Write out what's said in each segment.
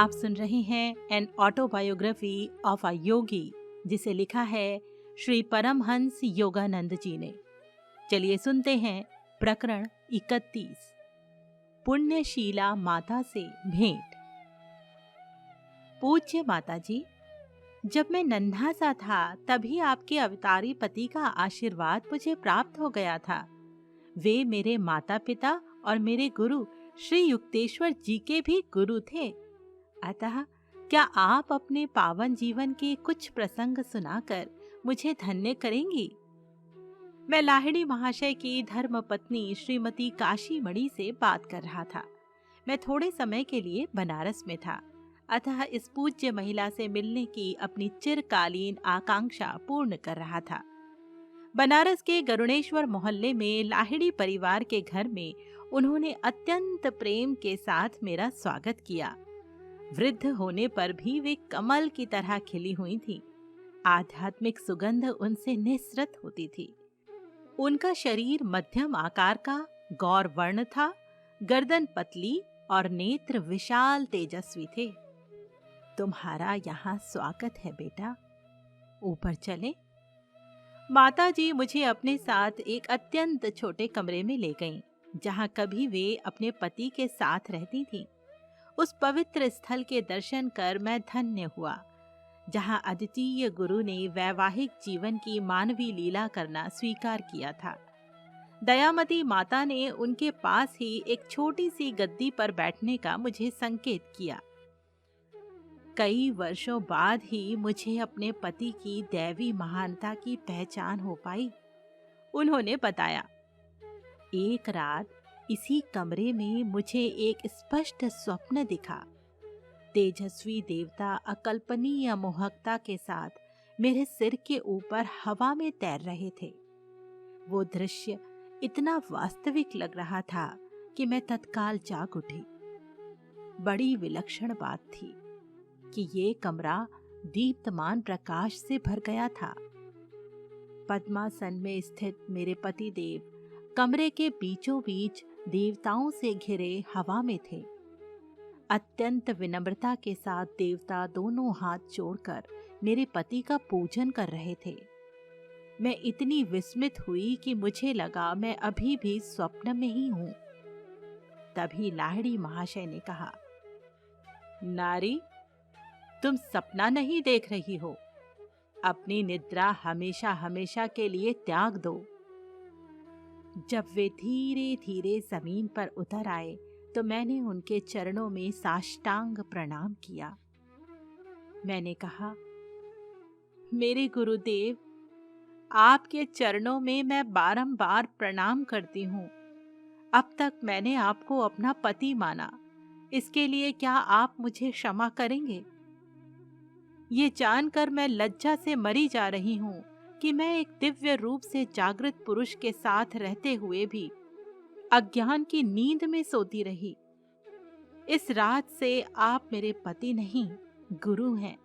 आप सुन रहे हैं एन ऑटोबायोग्राफी ऑफ अ योगी, जिसे लिखा है श्री परमहंस योगानंद जी ने। चलिए सुनते हैं प्रकरण 31, पुण्यशीला माता से भेंट। पूज्य माता जी, जब मैं नन्हा सा था तभी आपके अवतारी पति का आशीर्वाद मुझे प्राप्त हो गया था। वे मेरे माता पिता और मेरे गुरु श्री युक्तेश्वर जी के भी गुरु थे। अतः क्या आप अपने पावन जीवन के कुछ प्रसंग सुनाकर मुझे धन्य करेंगी? मैं लाहिड़ी महाशय की धर्म पत्नी श्रीमती काशी मणि से बात कर रहा था। मैं थोड़े समय के लिए बनारस में था, अतः इस पूज्य महिला से मिलने की अपनी चिरकालीन आकांक्षा पूर्ण कर रहा था। बनारस के गरुणेश्वर मोहल्ले में लाहिड़ी परिवार के घर में उन्होंने अत्यंत प्रेम के साथ मेरा स्वागत किया। वृद्ध होने पर भी वे कमल की तरह खिली हुई थीं। आध्यात्मिक सुगंध उनसे निसृत होती थी। उनका शरीर मध्यम आकार का गौर वर्ण था, गर्दन पतली और नेत्र विशाल तेजस्वी थे। तुम्हारा यहाँ स्वागत है बेटा, ऊपर चले। माताजी मुझे अपने साथ एक अत्यंत छोटे कमरे में ले गईं, जहाँ कभी वे अपने पति के साथ रहती थीं। उस पवित्र स्थल के दर्शन कर मैं धन्य हुआ, जहाँ अद्वितीय गुरु ने वैवाहिक जीवन की मानवीय लीला करना स्वीकार किया था। दयामती माता ने उनके पास ही एक छोटी सी गद्दी पर बैठने का मुझे संकेत किया। कई वर्षों बाद ही मुझे अपने पति की दैवी महानता की पहचान हो पाई। उन्होंने बताया, एक रात इसी कमरे में मुझे एक स्पष्ट स्वप्न दिखा। तेजस्वी देवता अकल्पनीय मोहकता के साथ मेरे सिर के ऊपर हवा में तैर रहे थे। वो दृश्य इतना वास्तविक लग रहा था कि मैं तत्काल जाग उठी। बड़ी विलक्षण बात थी कि ये कमरा दीप्तमान प्रकाश से भर गया था। पद्मासन में स्थित मेरे पति देव कमरे के बीचों बीच देवताओं से घिरे हवा में थे। अत्यंत विनम्रता के साथ देवता दोनों हाथ जोड़कर मेरे पति का पूजन कर रहे थे। मैं इतनी विस्मित हुई कि मुझे लगा मैं अभी भी स्वप्न में ही हूं। तभी लाहिड़ी महाशय ने कहा, नारी, तुम सपना नहीं देख रही हो। अपनी निद्रा हमेशा हमेशा के लिए त्याग दो। जब वे धीरे धीरे जमीन पर उतर आए तो मैंने उनके चरणों में साष्टांग प्रणाम किया। मैंने कहा, मेरे गुरुदेव, आपके चरणों में मैं बारंबार प्रणाम करती हूँ। अब तक मैंने आपको अपना पति माना, इसके लिए क्या आप मुझे क्षमा करेंगे? ये जानकर मैं लज्जा से मरी जा रही हूँ कि मैं एक दिव्य रूप से जागृत पुरुष के साथ रहते हुए भी अज्ञान की नींद में सोती रही। इस रात से आप मेरे पति नहीं, गुरु हैं।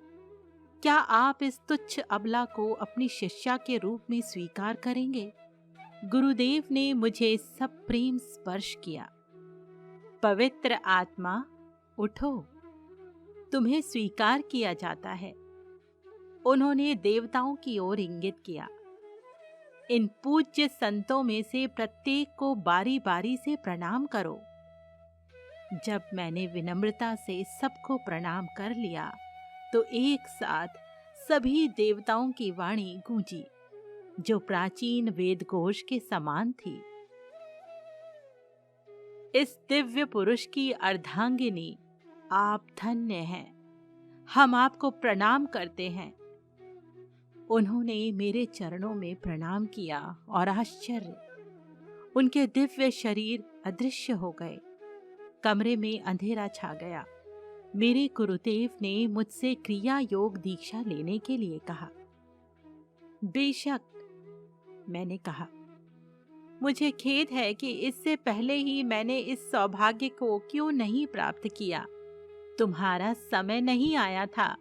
क्या आप इस तुच्छ अबला को अपनी शिष्या के रूप में स्वीकार करेंगे? गुरुदेव ने मुझे सब प्रेम स्पर्श किया। पवित्र आत्मा, उठो, तुम्हें स्वीकार किया जाता है। उन्होंने देवताओं की ओर इंगित किया। इन पूज्य संतों में से प्रत्येक को बारी बारी से प्रणाम करो। जब मैंने विनम्रता से सबको प्रणाम कर लिया तो एक साथ सभी देवताओं की वाणी गूंजी, जो प्राचीन वेदघोष के समान थी। इस दिव्य पुरुष की अर्धांगिनी, आप धन्य हैं। हम आपको प्रणाम करते हैं। उन्होंने मेरे चरणों में प्रणाम किया और आश्चर्य, उनके दिव्य शरीर अदृश्य हो गए। कमरे में अंधेरा छा गया। मेरे गुरुदेव ने मुझसे क्रिया योग दीक्षा लेने के लिए कहा। बेशक, मैंने कहा, मुझे खेद है कि इससे पहले ही मैंने इस सौभाग्य को क्यों नहीं प्राप्त किया। तुम्हारा समय नहीं आया था।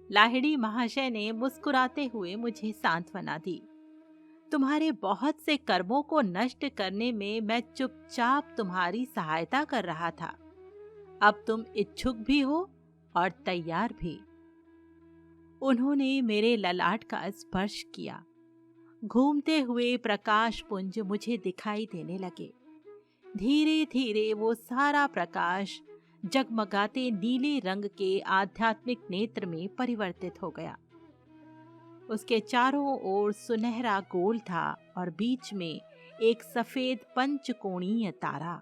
लाहिड़ी महाशय ने मुस्कुराते हुए मुझे सांत्वना दी। तुम्हारे बहुत से कर्मों को नष्ट करने में मैं चुपचाप तुम्हारी सहायता कर रहा था। अब तुम इच्छुक भी हो और तैयार भी। उन्होंने मेरे ललाट का स्पर्श किया। घूमते हुए प्रकाश पुंज मुझे दिखाई देने लगे। धीरे धीरे वो सारा प्रकाश जगमगाते नीले रंग के आध्यात्मिक नेत्र में परिवर्तित हो गया। उसके चारों ओर सुनहरा गोल था और बीच में एक सफेद पंचकोणीय तारा।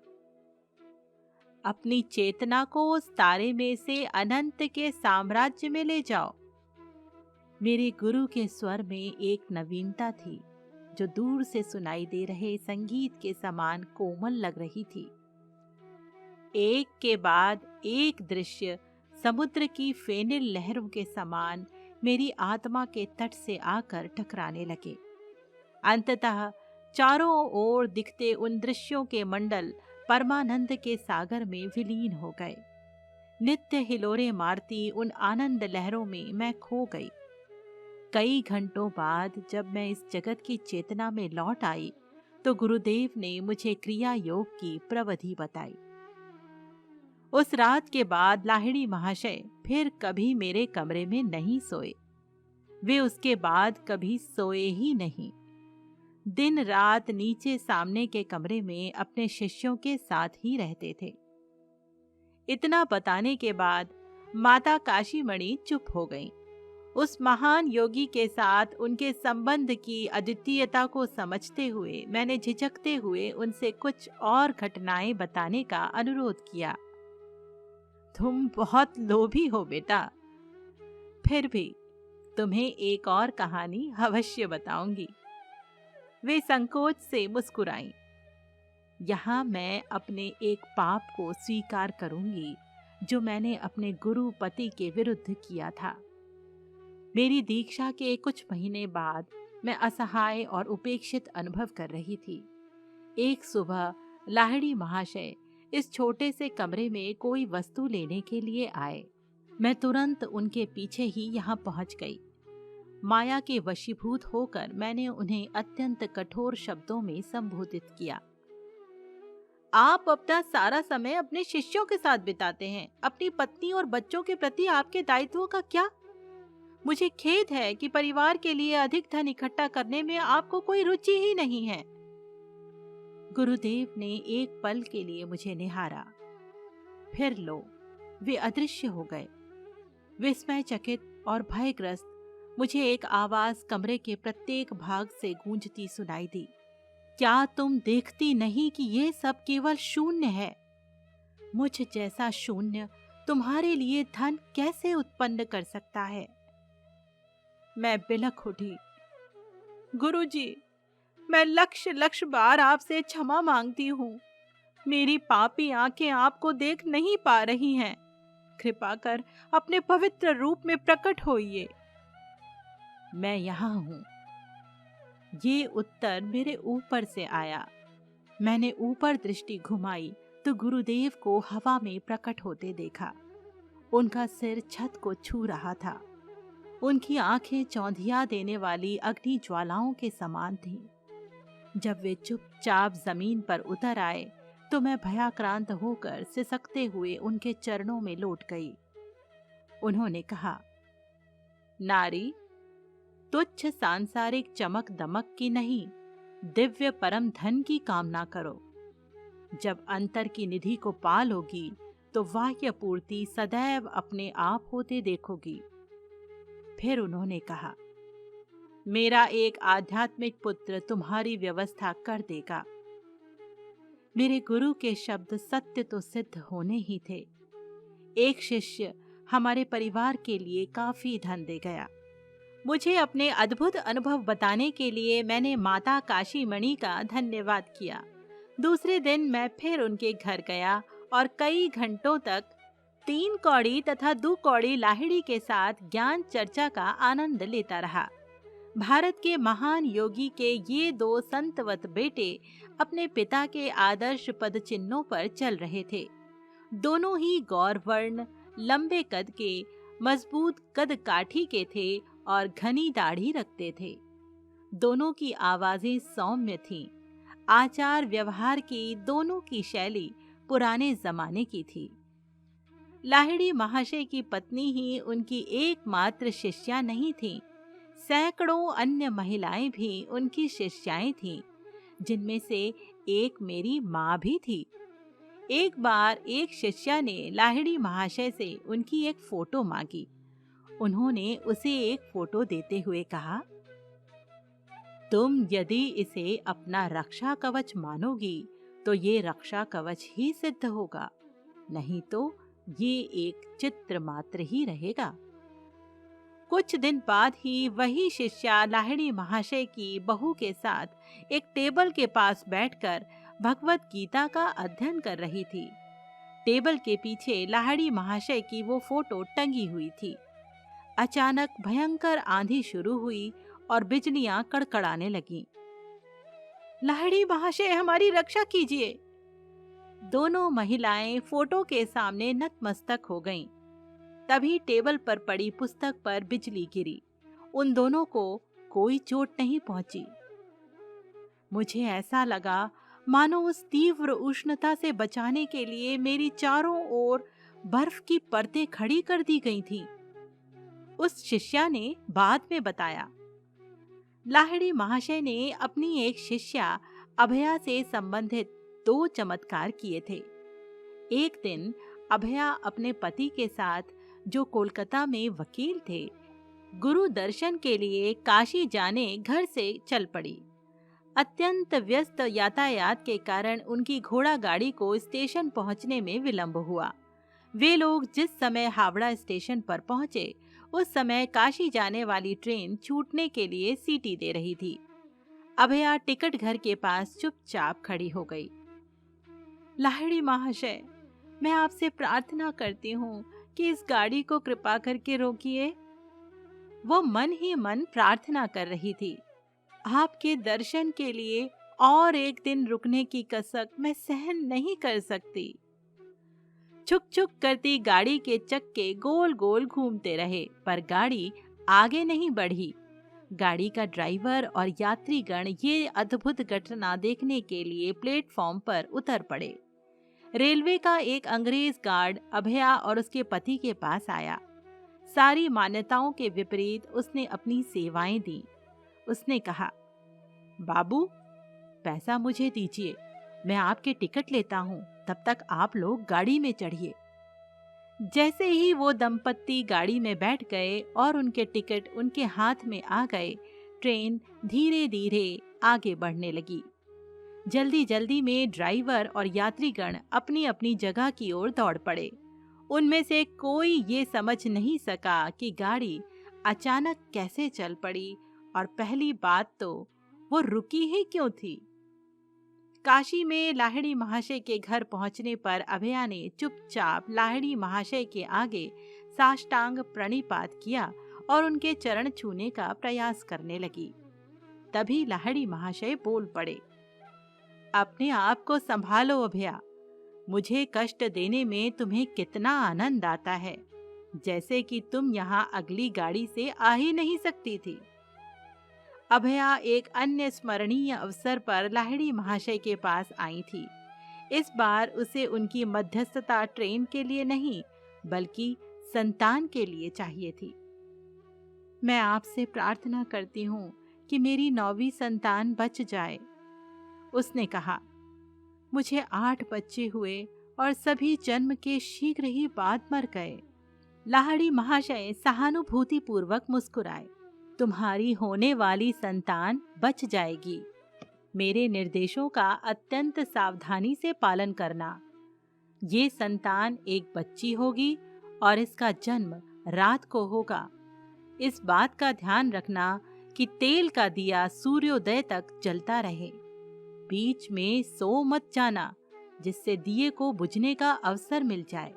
अपनी चेतना को उस तारे में से अनंत के साम्राज्य में ले जाओ। मेरे गुरु के स्वर में एक नवीनता थी जो दूर से सुनाई दे रहे संगीत के समान कोमल लग रही थी। एक के बाद एक दृश्य समुद्र की फेनिल लहरों के समान मेरी आत्मा के तट से आकर टकराने लगे। अंततः चारों ओर दिखते उन दृश्यों के मंडल परमानंद के सागर में विलीन हो गए। नित्य हिलोरे मारती उन आनंद लहरों में मैं खो गई। कई घंटों बाद जब मैं इस जगत की चेतना में लौट आई तो गुरुदेव ने मुझे क्रिया योग की प्रविधि बताई। उस रात के बाद लाहिड़ी महाशय फिर कभी मेरे कमरे में नहीं सोए। वे उसके बाद कभी सोए ही नहीं। दिन रात नीचे सामने के कमरे में अपने शिष्यों के साथ ही रहते थे। इतना बताने के बाद माता काशीमणि चुप हो गईं। उस महान योगी के साथ उनके संबंध की अद्वितीयता को समझते हुए मैंने झिझकते हुए उनसे कुछ और घटनाएं बताने का अनुरोध किया। तुम बहुत लोभी हो बेटा, फिर भी तुम्हें एक और कहानी अवश्य बताऊंगी। वे संकोच से मुस्कुराईं। यहाँ मैं अपने एक पाप को स्वीकार करूंगी जो मैंने अपने गुरु पति के विरुद्ध किया था। मेरी दीक्षा के कुछ महीने बाद मैं असहाय और उपेक्षित अनुभव कर रही थी। एक सुबह लाहिड़ी महाशय इस छोटे से कमरे में कोई वस्तु लेने के लिए आए। मैं तुरंत उनके पीछे ही यहाँ पहुँच गई। माया के वशीभूत होकर मैंने उन्हें अत्यंत कठोर शब्दों में संबोधित किया। आप अपना सारा समय अपने शिष्यों के साथ बिताते हैं। अपनी पत्नी और बच्चों के प्रति आपके दायित्वों का क्या? मुझे खेद है कि परिवार के लिए अधिक धन इकट्ठा करने में आपको कोई रुचि ही नहीं है। गुरुदेव ने एक पल के लिए मुझे निहारा, फिर लो, वे अदृश्य हो गए। विस्मयचकित और भयग्रस्त मुझे एक आवाज कमरे के प्रत्येक भाग से गूंजती सुनाई दी। क्या तुम देखती नहीं कि ये सब केवल शून्य है? मुझ जैसा शून्य तुम्हारे लिए धन कैसे उत्पन्न कर सकता है? मैं बिलख उठी। गुरुजी, मैं लक्ष बार आपसे क्षमा मांगती हूँ। मेरी पापी आंखें आपको देख नहीं पा रही हैं। कृपा कर अपने पवित्र रूप में प्रकट होइए। मैं यहाँ हूँ। ये उत्तर मेरे ऊपर से आया। मैंने ऊपर दृष्टि घुमाई तो गुरुदेव को हवा में प्रकट होते देखा। उनका सिर छत को छू रहा था। उनकी आंखें चौंधिया देने वाली अग्नि ज्वालाओं के समान थीं। जब वे चुपचाप जमीन पर उतर आए तो मैं भयाक्रांत होकर सिसकते हुए उनके चरणों में लौट गई। उन्होंने कहा, नारी, तुच्छ सांसारिक चमक दमक की नहीं, दिव्य परम धन की कामना करो। जब अंतर की निधि को पा लोगी तो बाह्य पूर्ति सदैव अपने आप होते देखोगी। फिर उन्होंने कहा, मेरा एक आध्यात्मिक पुत्र तुम्हारी व्यवस्था कर देगा। मेरे गुरु के शब्द सत्य तो सिद्ध होने ही थे। एक शिष्य हमारे परिवार के लिए काफी धन दे गया। मुझे अपने अद्भुत अनुभव बताने के लिए मैंने माता काशीमणि का धन्यवाद किया। दूसरे दिन मैं फिर उनके घर गया और कई घंटों तक 3 कौड़ी तथा 2 कौड़ी लाहिड़ी के साथ ज्ञान चर्चा का आनंद लेता रहा। भारत के महान योगी के ये 2 संतवत बेटे अपने पिता के आदर्श पद चिन्हों पर चल रहे थे। दोनों ही गौरवर्ण, लंबे कद के, मजबूत कद काठी के थे और घनी दाढ़ी रखते थे। दोनों की आवाजें सौम्य थीं। आचार व्यवहार की दोनों की शैली पुराने जमाने की थी। लाहिड़ी महाशय की पत्नी ही उनकी एकमात्र शिष्या नहीं थी, सैकड़ों अन्य महिलाएं भी उनकी शिष्याएं थीं, जिनमें से एक मेरी माँ भी थी। एक बार एक शिष्या ने लाहिड़ी महाशय से उनकी एक फोटो मांगी। उन्होंने उसे एक फोटो देते हुए कहा, तुम यदि इसे अपना रक्षा कवच मानोगी तो ये रक्षा कवच ही सिद्ध होगा, नहीं तो ये एक चित्र मात्र ही रहेगा। कुछ दिन बाद ही वही शिष्या लाहिड़ी महाशय की बहू के साथ एक टेबल के पास बैठकर भगवत गीता का अध्ययन कर रही थी। टेबल के पीछे लाहिड़ी महाशय की वो फोटो टंगी हुई थी। अचानक भयंकर आंधी शुरू हुई और बिजलियां कड़कड़ाने लगीं। लाहिड़ी महाशय, हमारी रक्षा कीजिए। दोनों महिलाएं फोटो के सामने नतमस्तक हो गईं। तभी टेबल पर पड़ी पुस्तक पर बिजली गिरी। उन दोनों को कोई चोट नहीं पहुंची। मुझे ऐसा लगा मानो उस तीव्र उष्णता से बचाने के लिए मेरी चारों ओर बर्फ की परतें खड़ी कर दी गई थीं। उस शिष्या ने बाद में बताया, लाहिड़ी महाशय ने अपनी एक शिष्या अभया से संबंधित 2 चमत्कार किए थे। एक दिन अभया अपने पति के साथ, जो कोलकाता में वकील थे, गुरु दर्शन के लिए काशी जाने घर से चल पड़ी। अत्यंत व्यस्त यातायात के कारण उनकी घोड़ा गाड़ी को स्टेशन पहुंचने में विलंब हुआ। वे लोग जिस समय हावड़ा स्टेशन पर पहुंचे, उस समय काशी जाने वाली ट्रेन छूटने के लिए सीटी दे रही थी। अभया टिकट घर के पास चुपचाप खड़ी हो गई। लाहिड़ी महाशय, मैं आपसे प्रार्थना करती हूँ कि इस गाड़ी को कृपा करके रोकिए। वो मन ही मन प्रार्थना कर रही थी। आपके दर्शन के लिए और एक दिन रुकने की कसक मैं सहन नहीं कर सकती। छुक छुक करती गाड़ी के चक्के गोल गोल घूमते रहे, पर गाड़ी आगे नहीं बढ़ी। गाड़ी का ड्राइवर और यात्रीगण ये अद्भुत घटना देखने के लिए प्लेटफॉर्म पर उतर पड़े। रेलवे का एक अंग्रेज गार्ड अभया और उसके पति के पास आया। सारी मान्यताओं के विपरीत उसने अपनी सेवाएं दी। उसने कहा, बाबू, पैसा मुझे दीजिए, मैं आपके टिकट लेता हूँ, तब तक आप लोग गाड़ी में चढ़िए। जैसे ही वो दंपत्ति गाड़ी में बैठ गए और उनके टिकट उनके हाथ में आ गए, ट्रेन धीरे धीरे आगे बढ़ने लगी। जल्दी जल्दी में ड्राइवर और यात्रीगण अपनी अपनी जगह की ओर दौड़ पड़े। उनमें से कोई ये समझ नहीं सका कि गाड़ी अचानक कैसे चल पड़ी, और पहली बात तो वो रुकी ही क्यों थी। काशी में लाहिड़ी महाशय के घर पहुंचने पर अभया ने चुपचाप लाहिड़ी महाशय के आगे साष्टांग प्रणिपात किया और उनके चरण छूने का प्रयास करने लगी। तभी लाहिड़ी महाशय बोल पड़े, अपने आप को संभालो अभया, मुझे कष्ट देने में तुम्हें कितना आनंद आता है, जैसे कि तुम यहाँ अगली गाड़ी से आ ही नहीं सकती थी। अभया एक अन्य स्मरणीय अवसर पर लाहिड़ी महाशय के पास आई थी। इस बार उसे उनकी मध्यस्थता ट्रेन के लिए नहीं, बल्कि संतान के लिए चाहिए थी। मैं आपसे प्रार्थना करती हूँ कि मेरी 9वीं संतान बच जाए, उसने कहा। मुझे 8 बच्चे हुए और सभी जन्म के शीघ्र ही बाद मर गए। लाहिड़ी महाशय सहानुभूतिपूर्वक मुस्कुराए। तुम्हारी होने वाली संतान बच जाएगी। मेरे निर्देशों का अत्यंत सावधानी से पालन करना। ये संतान एक बच्ची होगी और इसका जन्म रात को होगा। इस बात का ध्यान रखना कि तेल का दिया सूर्योदय तक जलता रहे। बीच में सो मत जाना, जिससे दिए को बुझने का अवसर मिल जाए।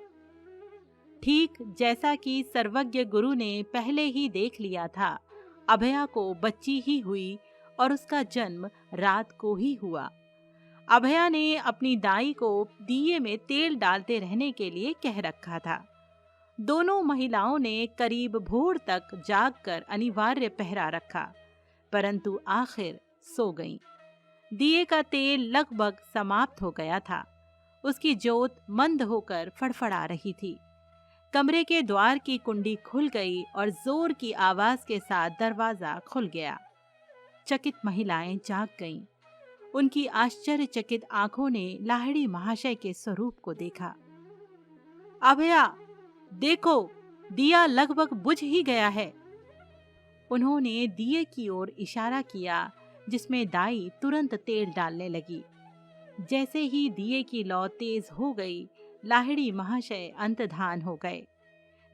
ठीक जैसा कि सर्वज्ञ गुरु ने पहले ही देख लिया था, अभया को बच्ची ही हुई और उसका जन्म रात को ही हुआ। अभया ने अपनी दाई को दिए में तेल डालते रहने के लिए कह रखा था। दोनों महिलाओं ने करीब भोर तक जागकर अनिवार्य पहरा रखा, परंतु आखिर सो गईं। दिए का तेल लगभग समाप्त हो गया था। उसकी ज्योत मंद होकर फड़फड़ा रही थी। कमरे के द्वार की कुंडी खुल गई और जोर की आवाज के साथ दरवाजा खुल गया। चकित महिलाएं जाग गईं। उनकी आश्चर्यचकित आंखों ने लाहिड़ी महाशय के स्वरूप को देखा। अभया, देखो, दिया लगभग बुझ ही गया है। उन्होंने दिए की ओर इशारा किया, जिसमें दाई तुरंत तेल डालने लगी। जैसे ही दिए की लौ तेज हो गई, लाहिड़ी महाशय अंतर्धान हो गए।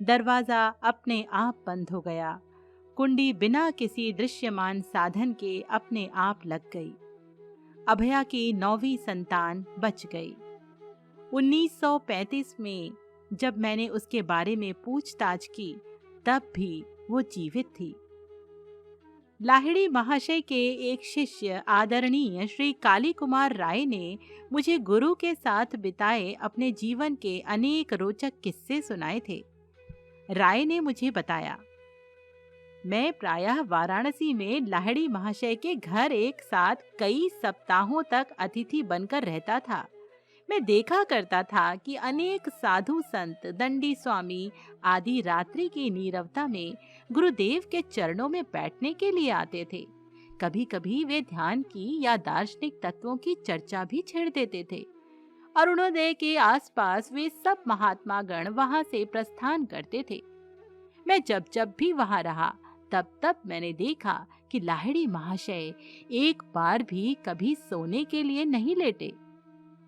दरवाजा अपने आप बंद हो गया। कुंडी बिना किसी दृश्यमान साधन के अपने आप लग गई। अभया की 9वीं संतान बच गई। 1935 में जब मैंने उसके बारे में पूछताछ की, तब भी वो जीवित थी। लाहिड़ी महाशय के एक शिष्य आदरणीय श्री काली कुमार राय ने मुझे गुरु के साथ बिताए अपने जीवन के अनेक रोचक किस्से सुनाए थे। राय ने मुझे बताया, मैं प्रायः वाराणसी में लाहिड़ी महाशय के घर एक साथ कई सप्ताहों तक अतिथि बनकर रहता था। मैं देखा करता था कि अनेक साधु संत, दंडी स्वामी आदि रात्रि की नीरवता में गुरुदेव के चरणों में बैठने के लिए आते थे। कभी कभी वे ध्यान की या दार्शनिक तत्वों की चर्चा भी छेड़ देते थे। अरुणोदय के आसपास वे सब महात्मा गण वहां से प्रस्थान करते थे। मैं जब जब भी वहां रहा, तब तब मैंने देखा कि लाहिड़ी महाशय एक बार भी कभी सोने के लिए नहीं लेटे।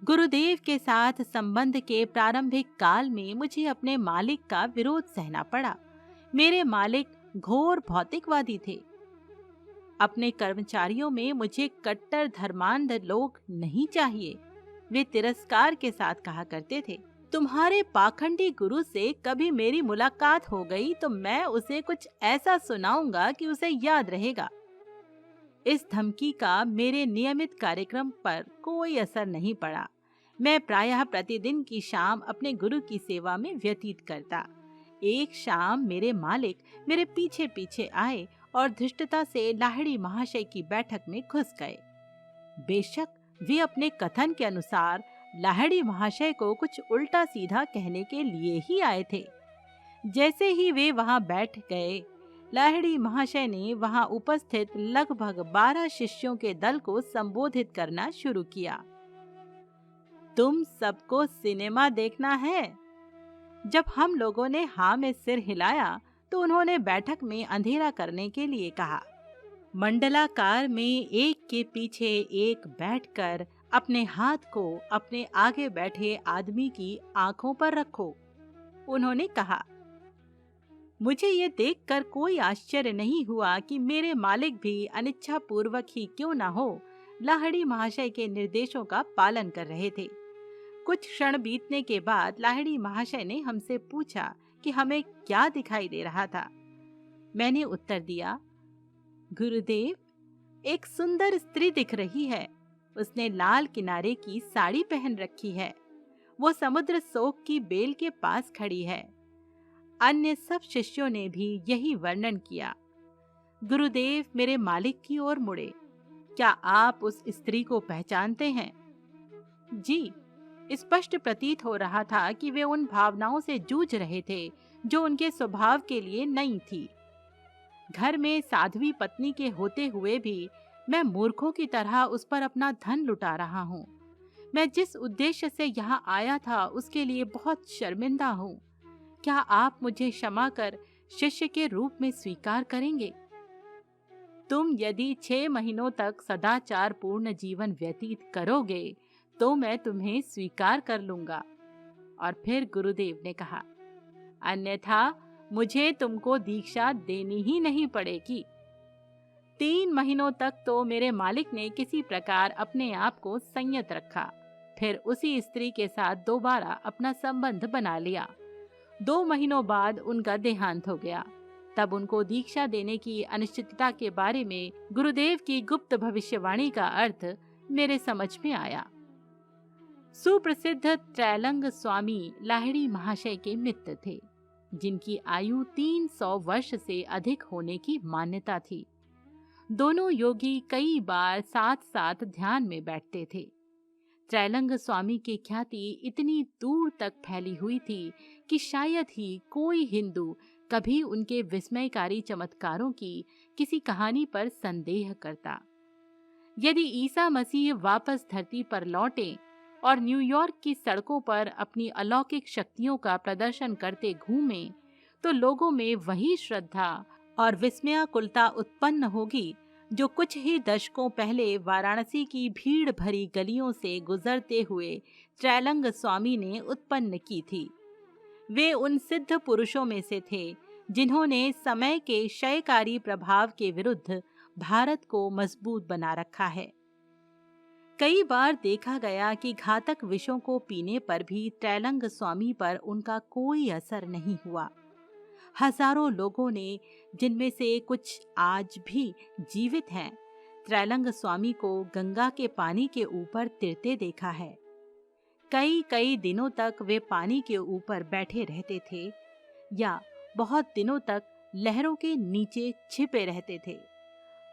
गुरुदेव के साथ संबंध के प्रारंभिक काल में मुझे अपने मालिक का विरोध सहना पड़ा। मेरे मालिक घोर भौतिकवादी थे। अपने कर्मचारियों में मुझे कट्टर धर्मांध लोग नहीं चाहिए। वे तिरस्कार के साथ कहा करते थे, तुम्हारे पाखंडी गुरु से कभी मेरी मुलाकात हो गई तो मैं उसे कुछ ऐसा सुनाऊंगा कि उसे याद रहेगा। इस धमकी का मेरे नियमित कार्यक्रम पर कोई असर नहीं पड़ा। मैं प्रायः प्रतिदिन की शाम अपने गुरु की सेवा में व्यतीत करता। एक शाम मेरे मालिक मेरे पीछे पीछे आए और धृष्टता से लाहिड़ी महाशय की बैठक में घुस गए। बेशक वे अपने कथन के अनुसार लाहिड़ी महाशय को कुछ उल्टा सीधा कहने के लिए ही आए थे। जैसे ही वे वहां बैठ गए, लाहिड़ी महाशय ने वहां उपस्थित लगभग 12 शिष्यों के दल को संबोधित करना शुरू किया। तुम सबको सिनेमा देखना है? जब हम लोगों ने हाँ में सिर हिलाया तो उन्होंने बैठक में अंधेरा करने के लिए कहा। मंडलाकार में एक के पीछे एक बैठकर अपने हाथ को अपने आगे बैठे आदमी की आंखों पर रखो। उन्होंने कहा। मुझे ये देखकर कोई आश्चर्य नहीं हुआ कि मेरे मालिक भी अनिच्छा पूर्वक ही क्यों न हो लाहिड़ी महाशय के निर्देशों का पालन कर रहे थे। कुछ क्षण बीतने के बाद लाहिड़ी महाशय ने हमसे पूछा कि हमें क्या दिखाई दे रहा था। मैंने उत्तर दिया, गुरुदेव, एक सुंदर स्त्री दिख रही है। उसने लाल किनारे की साड़ी पहन रखी है। वो समुद्र सोक की बेल के पास खड़ी है। अन्य सब शिष्यों ने भी यही वर्णन किया। गुरुदेव मेरे मालिक की ओर मुड़े। क्या आप उस स्त्री को पहचानते हैं? जी, स्पष्ट प्रतीत हो रहा था कि वे उन भावनाओं से जूझ रहे थे जो उनके स्वभाव के लिए नई थी। घर में साध्वी पत्नी के होते हुए भी मैं मूर्खों की तरह उस पर अपना धन लुटा रहा हूँ। मैं जिस उद्देश्य से यहाँ आया था उसके लिए बहुत शर्मिंदा हूँ। क्या आप मुझे क्षमा कर शिष्य के रूप में स्वीकार करेंगे? तुम यदि 6 महीनों तक सदाचार पूर्ण जीवन व्यतीत करोगे तो मैं तुम्हें स्वीकार कर लूंगा। और फिर गुरुदेव ने कहा, अन्यथा मुझे तुमको दीक्षा देनी ही नहीं पड़ेगी। 3 महीनों तक तो मेरे मालिक ने किसी प्रकार अपने आप को संयत रखा। फिर उसी स्त्री के साथ दोबारा अपना संबंध बना लिया। 2 महीनों बाद उनका देहांत हो गया। तब उनको दीक्षा देने की अनिश्चितता के बारे में गुरुदेव की गुप्त भविष्यवाणी का अर्थ मेरे समझ में आया। सुप्रसिद्ध त्रैलंग स्वामी लाहिड़ी महाशय के मित्र थे, जिनकी आयु 300 वर्ष से अधिक होने की मान्यता थी। दोनों योगी कई बार साथ साथ ध्यान में बैठते थे। त्रैलंग स्वामी की ख्याति इतनी दूर तक फैली हुई थी कि शायद ही कोई हिंदू कभी उनके विस्मयकारी चमत्कारों की किसी कहानी पर संदेह करता। यदि ईसा मसीह वापस धरती पर लौटे और न्यूयॉर्क की सड़कों पर अपनी अलौकिक शक्तियों का प्रदर्शन करते घूमें, तो लोगों में वही श्रद्धा और विस्मयाकुलता उत्पन्न होगी जो कुछ ही दशकों पहले वाराणसी की भीड़ भरी गलियों से गुजरते हुए त्रैलंग स्वामी ने उत्पन्न की थी। वे उन सिद्ध पुरुषों में से थे जिन्होंने समय के क्षयकारी प्रभाव के विरुद्ध भारत को मजबूत बना रखा है। कई बार देखा गया कि घातक विषों को पीने पर भी त्रैलंग स्वामी पर उनका कोई असर नहीं हुआ। हजारों लोगों ने, जिनमें से कुछ आज भी जीवित हैं, त्रैलंग स्वामी को गंगा के पानी के ऊपर तैरते देखा है। कई कई दिनों तक वे पानी के ऊपर बैठे रहते थे या बहुत दिनों तक लहरों के नीचे छिपे रहते थे।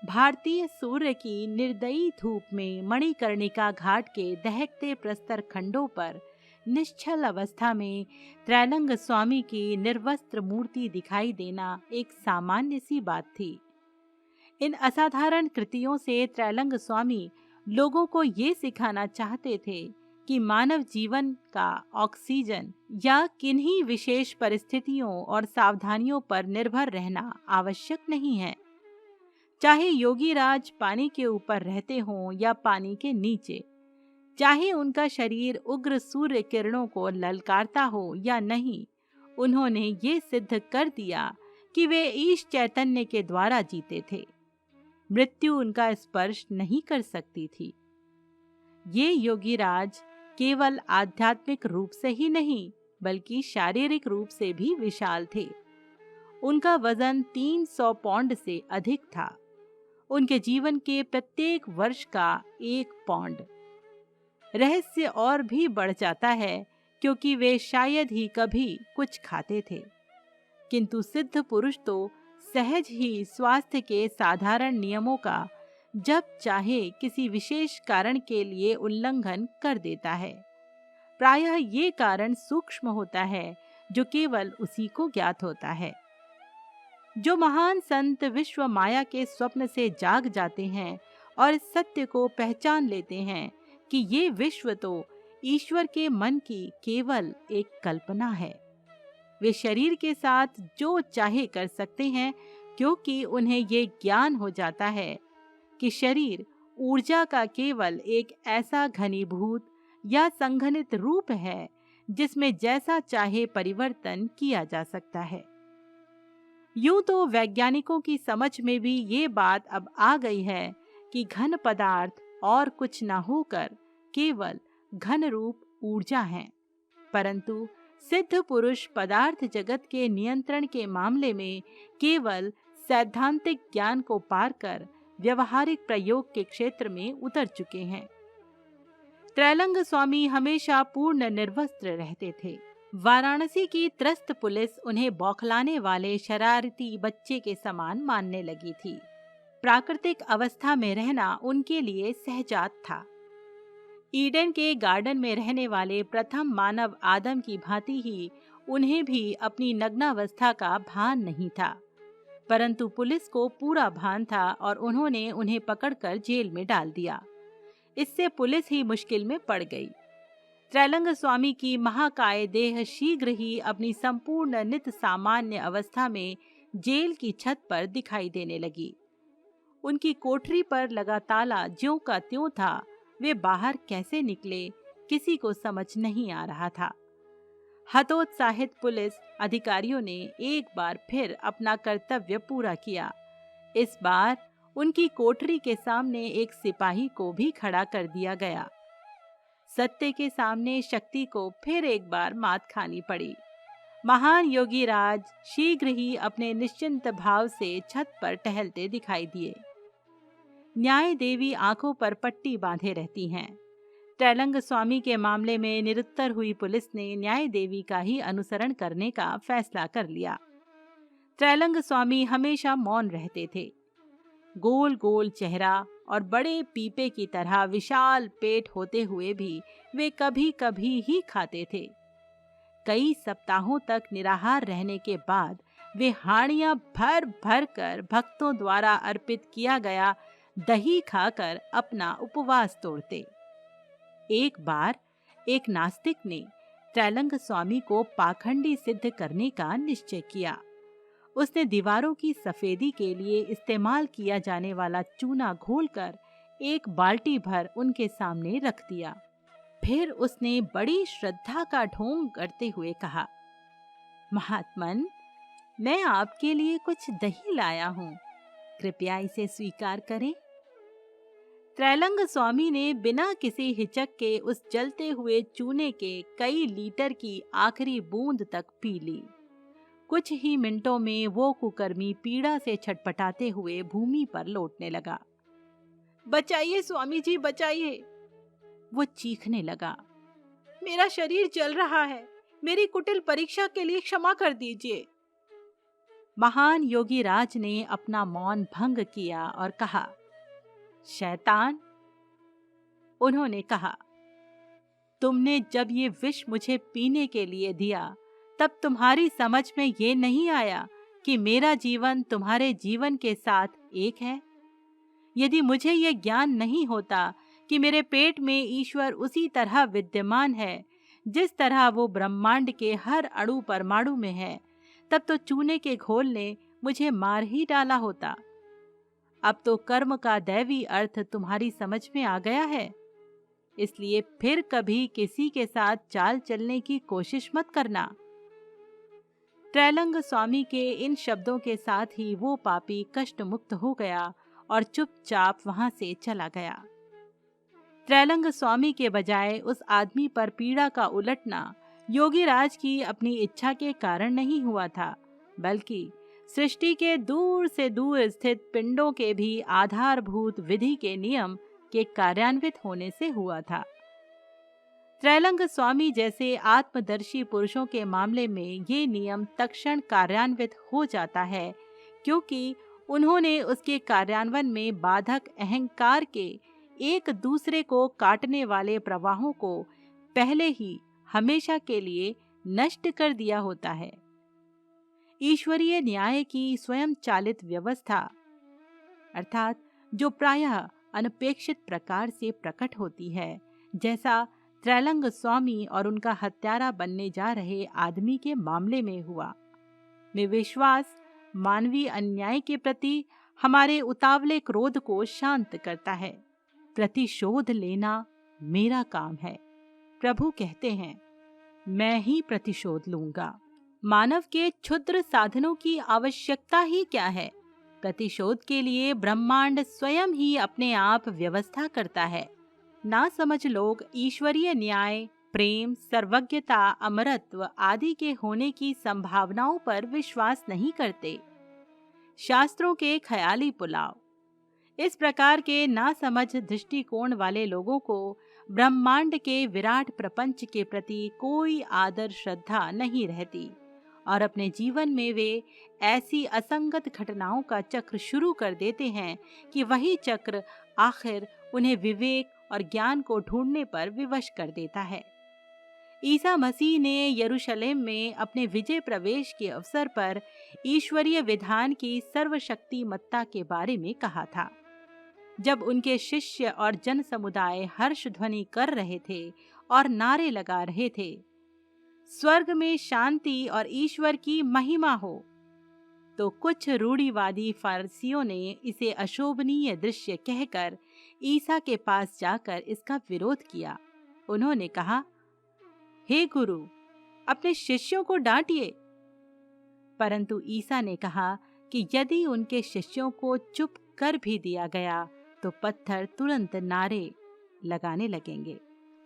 भारतीय सूर्य की निर्दयी धूप में मणिकर्णिका घाट के दहकते प्रस्तर खंडों पर निश्चल अवस्था में त्रैलंग स्वामी की निर्वस्त्र मूर्ति दिखाई देना एक सामान्य सी बात थी। इन असाधारण कृतियों से त्रैलंग स्वामी लोगों को ये सिखाना चाहते थे कि मानव जीवन का ऑक्सीजन या किन्हीं विशेष परिस्थितियों और सावधानियों पर निर्भर रहना आवश्यक नहीं है। चाहे योगीराज पानी के ऊपर रहते हों या पानी के नीचे, चाहे उनका शरीर उग्र सूर्य किरणों को ललकारता हो या नहीं, उन्होंने ये सिद्ध कर दिया कि वे ईश चैतन्य के द्वारा जीते थे। मृत्यु उनका स्पर्श नहीं कर सकती थी। ये योगीराज केवल आध्यात्मिक रूप से ही नहीं बल्कि शारीरिक रूप से भी विशाल थे। उनका वजन 300 पौंड से अधिक था। उनके जीवन के प्रत्येक वर्ष का 1 पौंड। रहस्य और भी बढ़ जाता है क्योंकि वे शायद ही कभी कुछ खाते थे, किंतु सिद्ध पुरुष तो सहज ही स्वास्थ्य के साधारण नियमों का जब चाहे किसी विशेष कारण के लिए उल्लंघन कर देता है। प्रायः ये कारण सूक्ष्म होता है जो केवल उसी को ज्ञात होता है। जो महान संत विश्व माया के स्वप्न से जाग जाते हैं और इस सत्य को पहचान लेते हैं कि ये विश्व तो ईश्वर के मन की केवल एक कल्पना है, वे शरीर के साथ जो चाहे कर सकते हैं, क्योंकि उन्हें ये ज्ञान हो जाता है कि शरीर ऊर्जा का केवल एक ऐसा घनीभूत या संघनित रूप है जिसमें जैसा चाहे परिवर्तन किया जा सकता है। यूं तो वैज्ञानिकों की समझ में भी ये बात अब आ गई है कि घन पदार्थ और कुछ न होकर केवल घन रूप ऊर्जा है, परंतु सिद्ध पुरुष पदार्थ जगत के नियंत्रण के मामले में केवल सैद्धांतिक ज्ञान को पार कर व्यवहारिक प्रयोग के क्षेत्र में उतर चुके हैं। त्रैलंग स्वामी हमेशा पूर्ण निर्वस्त्र रहते थे। वाराणसी की त्रस्त पुलिस उन्हें बौखलाने वाले शरारती बच्चे के समान मानने लगी थी। प्राकृतिक अवस्था में रहना उनके लिए सहजात था। ईडन के गार्डन में रहने वाले प्रथम मानव आदम की भांति ही उन्हें भी अपनी नग्नावस्था का भान नहीं था, परंतु पुलिस को पूरा भान था और उन्होंने उन्हें पकड़कर जेल में डाल दिया। इससे पुलिस ही मुश्किल में पड़ गई। त्रैलंग स्वामी की महाकाय देह शीघ्र ही अपनी संपूर्ण नित सामान्य अवस्था में जेल की छत पर दिखाई देने लगी। उनकी कोठरी पर लगा ताला ज्यों का त्यों था। वे बाहर कैसे निकले किसी को समझ नहीं आ रहा था। हतोत्साहित पुलिस अधिकारियों ने एक बार फिर अपना कर्तव्य पूरा किया। इस बार उनकी कोठरी के सामने एक सिपाही को भी खड़ा कर दिया गया। सत्य के सामने शक्ति को फिर एक बार मात खानी पड़ी। महान योगीराज शीघ्र ही अपने निश्चिंत भाव से छत पर टहलते दिखाई दिए। न्याय देवी आंखों पर पट्टी बांधे रहती हैं। त्रैलंग स्वामी के मामले में निरुत्तर हुई पुलिस ने न्याय देवी का ही अनुसरण करने का फैसला कर लिया। त्रैलंग स्वामी हमेशा मौन रहते थे। गोल गोल चेहरा और बड़े पीपे की तरह विशाल पेट होते हुए भी वे कभी कभी ही खाते थे। कई सप्ताहों तक निराहार रहने के बाद वे हाड़ियां भर भर कर भक्तों द्वारा अर्पित किया गया दही खाकर अपना उपवास तोड़ते। एक बार एक नास्तिक ने त्रैलंग स्वामी को पाखंडी सिद्ध करने का निश्चय किया। उसने दीवारों की सफेदी के लिए इस्तेमाल किया जाने वाला चूना घोलकर एक बाल्टी भर उनके सामने रख दिया। फिर उसने बड़ी श्रद्धा का ढोंग करते हुए कहा, महात्मन, मैं आपके लिए कुछ दही लाया हूं, कृपया इसे स्वीकार करें। त्रैलंग स्वामी ने बिना किसी हिचक के उस जलते हुए चूने के कई लीटर की आखिरी बूंद तक पी ली। कुछ ही मिनटों में वो कुकर्मी पीड़ा से छटपटाते हुए भूमि पर लौटने लगा। बचाइए स्वामी जी, बचाइए! वो चीखने लगा। मेरा शरीर जल रहा है, मेरी कुटिल परीक्षा के लिए क्षमा कर दीजिए। महान योगी राज ने अपना मौन भंग किया और कहा, शैतान! उन्होंने कहा, तुमने जब ये विष मुझे पीने के लिए दिया, तब तुम्हारी समझ में ये नहीं आया कि मेरा जीवन तुम्हारे जीवन के साथ एक है। यदि मुझे ये ज्ञान नहीं होता कि मेरे पेट में ईश्वर उसी तरह विद्यमान है जिस तरह वो ब्रह्मांड के हर अणु परमाणु में है, तब तो चूने के घोल ने मुझे मार ही डाला होता। अब तो कर्म का दैवी अर्थ तुम्हारी समझ में आ गया है, इसलिए फिर कभी किसी के साथ चाल चलने की कोशिश मत करना। त्रैलंग स्वामी के इन शब्दों के साथ ही वो पापी कष्ट मुक्त हो गया और चुपचाप वहां से चला गया। त्रैलंग स्वामी के बजाय उस आदमी पर पीड़ा का उलटना योगीराज की अपनी इच्छा के कारण नहीं हुआ था, बल्कि सृष्टि के दूर से दूर स्थित पिंडों के भी आधारभूत विधि के नियम के कार्यान्वित होने से हुआ था। त्रैलंग स्वामी जैसे आत्मदर्शी पुरुषों के मामले में ये नियम तत्क्षण कार्यान्वित हो जाता है, क्योंकि उन्होंने उसके कार्यान्वयन में बाधक अहंकार के एक दूसरे को काटने वाले प्रवाहों को पहले ही हमेशा के लिए नष्ट कर दिया होता है। ईश्वरीय न्याय की स्वयं चालित व्यवस्था, अर्थात जो प्रायः अनपेक्षित प्रकार से प्रकट होती है, जैसा त्रैलंग स्वामी और उनका हत्यारा बनने जा रहे आदमी के मामले में हुआ, में विश्वास मानवीय अन्याय के प्रति हमारे उतावले क्रोध को शांत करता है। प्रतिशोध लेना मेरा काम है। प्रभु कहते हैं, मैं ही प्रतिशोध लूंगा। मानव के क्षुद्र साधनों की आवश्यकता ही क्या है? प्रतिशोध के लिए ब्रह्मांड स्वयं ही अपने आप व्यवस्था करता है। ना समझ लोग ईश्वरीय न्याय, प्रेम, सर्वज्ञता, अमरत्व आदि के होने की संभावनाओं पर विश्वास नहीं करते। शास्त्रों के ख्याली पुलाव। इस प्रकार के नासमझ दृष्टिकोण वाले लोगों को ब्रह्मांड के विराट प्रपंच के प्रति कोई आदर श्रद्धा नहीं रहती और अपने जीवन में वे ऐसी असंगत घटनाओं का चक्र शुरू कर देते हैं कि वही चक्र आखिर उन्हें विवेक और ज्ञान को ढूंढने पर विवश कर देता है। ईसा मसीह ने यरूशलेम में अपने विजय प्रवेश के अवसर पर ईश्वरीय विधान की सर्वशक्तिमत्ता के बारे में कहा था। जब उनके शिष्य और जन समुदाय हर्ष ध्वनि कर रहे थे और नारे लगा रहे थे, स्वर्ग में शांति और ईश्वर की महिमा हो, तो कुछ रूढ़िवादी फारसियों ने इसे अशोभनीय दृश्य कहकर ईसा के पास जाकर इसका विरोध किया। उन्होंने कहा, हे गुरु, अपने शिष्यों को डांटिए। परंतु ईसा ने कहा कि यदि उनके शिष्यों को चुप कर भी दिया गया तो पत्थर तुरंत नारे लगाने लगेंगे।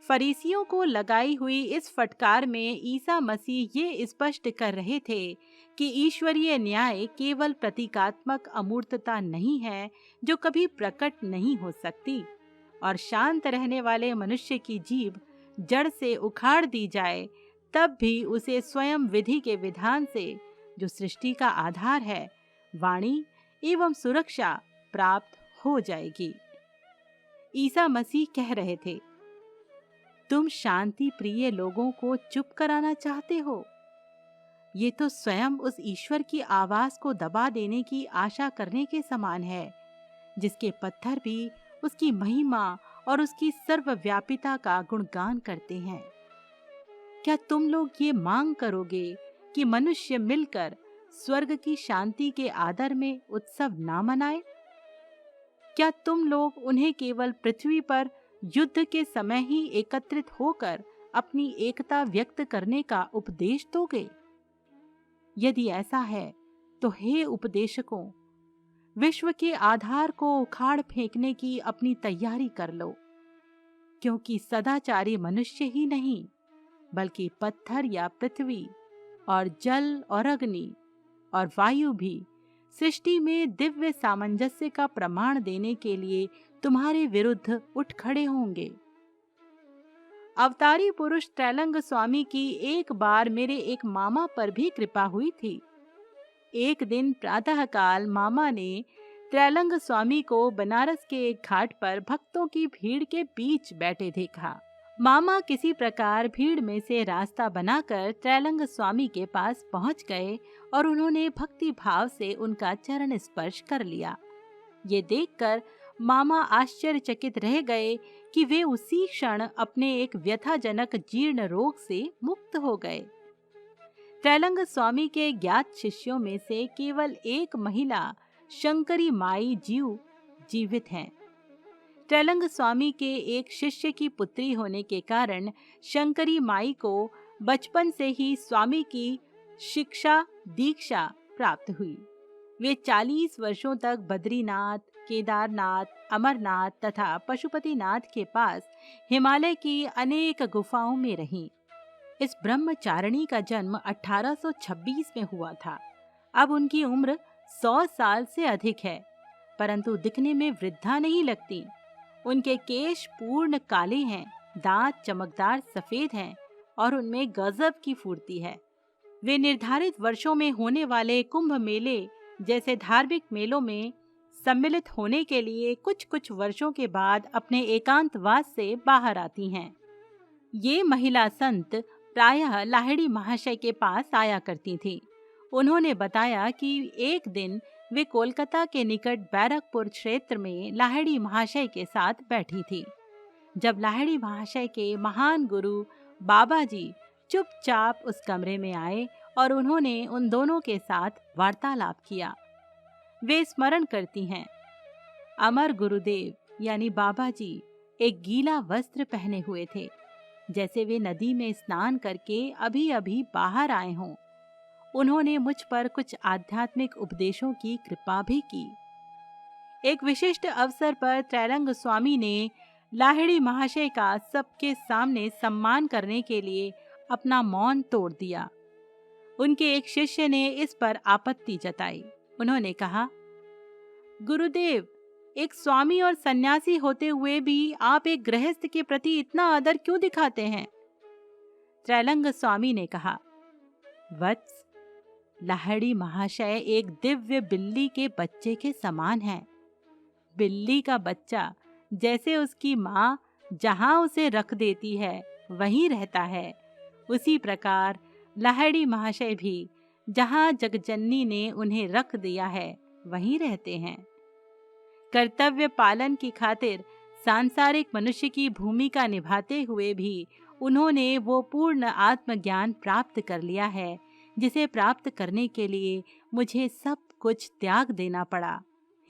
फरीसियों को लगाई हुई इस फटकार में ईसा मसीह ये स्पष्ट कर रहे थे कि ईश्वरीय न्याय केवल प्रतीकात्मक अमूर्तता नहीं है जो कभी प्रकट नहीं हो सकती, और शांत रहने वाले मनुष्य की जीभ जड़ से उखाड़ दी जाए तब भी उसे स्वयं विधि के विधान से, जो सृष्टि का आधार है, वाणी एवं सुरक्षा प्राप्त हो जाएगी। ईसा मसीह कह रहे थे, तुम शांति प्रिय लोगों को चुप कराना चाहते हो। ये तो स्वयं उस ईश्वर की आवाज को दबा देने की आशा करने के समान है, जिसके पत्थर भी उसकी महिमा और उसकी सर्वव्यापिता का गुणगान करते हैं। क्या तुम लोग ये मांग करोगे कि मनुष्य मिलकर स्वर्ग की शांति के आदर में उत्सव ना मनाए? क्या तुम लोग उन्हें केवल पृथ्वी पर युद्ध के समय ही एकत्रित होकर अपनी एकता व्यक्त करने का उपदेश दोगे? यदि ऐसा है तो हे उपदेशकों, विश्व के आधार को उखाड़ फेंकने की अपनी तैयारी कर लो, क्योंकि सदाचारी मनुष्य ही नहीं बल्कि पत्थर या पृथ्वी और जल और अग्नि और वायु भी सृष्टि में दिव्य सामंजस्य का प्रमाण देने के लिए तुम्हारे विरुद्ध उठ खड़े होंगे। अवतारी पुरुष त्रैलंग स्वामी की एक बार मेरे एक मामा पर भी कृपा हुई थी। एक दिन प्रातःकाल मामा ने त्रैलंग स्वामी को बनारस के एक घाट पर भक्तों की भीड़ के बीच बैठे देखा। मामा किसी प्रकार भीड़ में से रास्ता बनाकर त्रैलंग स्वामी के पास पहुंच गए और उन्होंने भक्ति भाव से उनका चरण स्पर्श कर लिया। ये देखकर मामा आश्चर्यचकित रह गए कि वे उसी क्षण अपने एक व्यथाजनक जीर्ण रोग से मुक्त हो गए। त्रैलंग स्वामी के ज्ञात शिष्यों में से केवल एक महिला शंकरी माई जीवित हैं। त्रैलंग स्वामी के एक शिष्य की पुत्री होने के कारण शंकरी माई को बचपन से ही स्वामी की शिक्षा दीक्षा प्राप्त हुई। वे 40 वर्षों तक बद्रीनाथ, केदारनाथ, अमरनाथ तथा पशुपतिनाथ के पास हिमालय की अनेक गुफाओं में रहीं। इस ब्रह्मचारिणी का जन्म 1826 में हुआ था। अब उनकी उम्र 100 साल से अधिक है, परंतु दिखने में वृद्धा नहीं लगती। उनके केश पूर्ण काले हैं, दांत चमकदार सफेद हैं और उनमें गजब की फुर्ती है। वे निर्धारित वर्षों में होने वाले कुंभ मेले जैसे धार्मिक मेलों में सम्मिलित होने के लिए कुछ वर्षों के बाद अपने एकांतवास से बाहर आती हैं। ये महिला संत प्रायः लाहिड़ी महाशय के पास आया करती थीं। उन्होंने बताया कि एक दिन वे कोलकाता के निकट बैरकपुर क्षेत्र में लाहिड़ी महाशय के साथ बैठी थी। जब लाहिड़ी महाशय के महान गुरु बाबा जी चुपचाप उस कमरे में आए और उन्होंने उन दोनों के साथ वार्तालाप किया। वे स्मरण करती हैं, अमर गुरुदेव यानी बाबा जी एक गीला वस्त्र पहने हुए थे, जैसे वे नदी में स्नान करके अभी अभी बाहर आए हों। उन्होंने मुझ पर कुछ आध्यात्मिक उपदेशों की कृपा भी की। एक विशिष्ट अवसर पर त्रैलंग स्वामी ने लाहिड़ी महाशय का सबके सामने सम्मान करने के लिए अपना मौन तोड़ दिया। उनके एक शिष्य ने इस पर आपत्ति जताई। उन्होंने कहा, गुरुदेव, एक स्वामी और सन्यासी होते हुए भी आप एक गृहस्थ के प्रति इतना आदर क्यों दिखाते हैं? त्रैलंग स्वामी ने कहा, वत्स, लाहिड़ी महाशय एक दिव्य बिल्ली के बच्चे के समान है। बिल्ली का बच्चा जैसे उसकी माँ जहाँ उसे रख देती है वहीं रहता है, उसी प्रकार लाहिड़ी महाशय भी जहाँ जगजननी ने उन्हें रख दिया है वहीं रहते हैं। कर्तव्य पालन की खातिर सांसारिक मनुष्य की भूमिका निभाते हुए भी उन्होंने वो पूर्ण आत्मज्ञान प्राप्त कर लिया है जिसे प्राप्त करने के लिए मुझे सब कुछ त्याग देना पड़ा,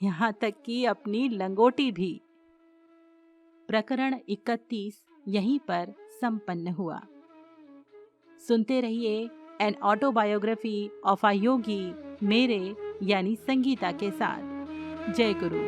यहाँ तक कि अपनी लंगोटी भी। प्रकरण 31 यहीं पर संपन्न हुआ। सुनते रहिए एन ऑटोबायोग्राफी ऑफ अ योगी मेरे यानी संगीता के साथ। जय गुरु।